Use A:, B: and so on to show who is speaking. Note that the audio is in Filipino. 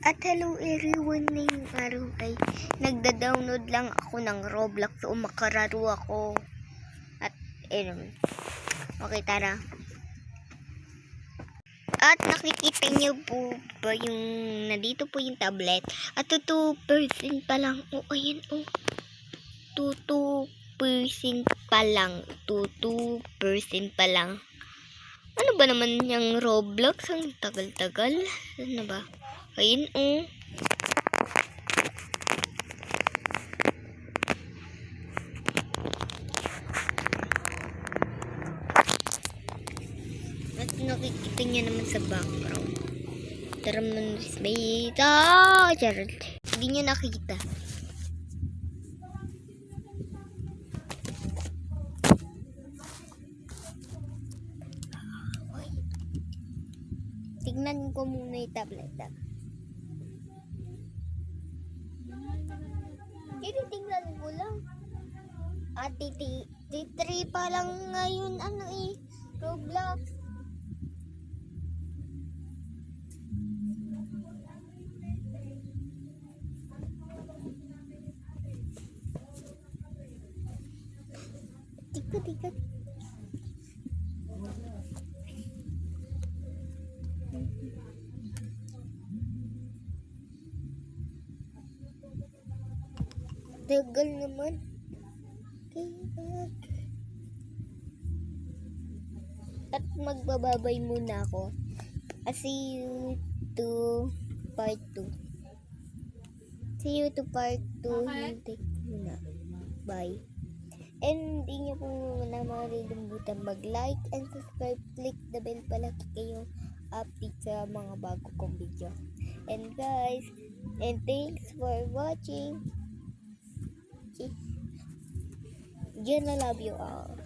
A: At hello everyone, ngayong araw ay nagda-download lang ako ng Roblox o makararo ako. At okay, tara. At nakikita niyo po ba yung nandito po yung tablet? At 2% pa lang. O ayan o. 2% pa lang. 2% pa lang. Ano ba naman yung Roblox? Ang tagal-tagal. Ano ba? Ayun At nakikita niya naman sa background. Tara man, beta. Charot. Hindi niya nakita. Tignan ko muna yung tablet. Tingnan ko lang. At 3 pa lang ngayon Roblox. Tikat. Tagal naman. At magbababay muna ako. See you to part 2. See you to part 2. Hintay muna. Bye. And hindi nyo po na malilimutan mag-like and subscribe. Click the bell para kayo update sa mga bago kong video. And guys, and thanks for watching. Yan, I love you all.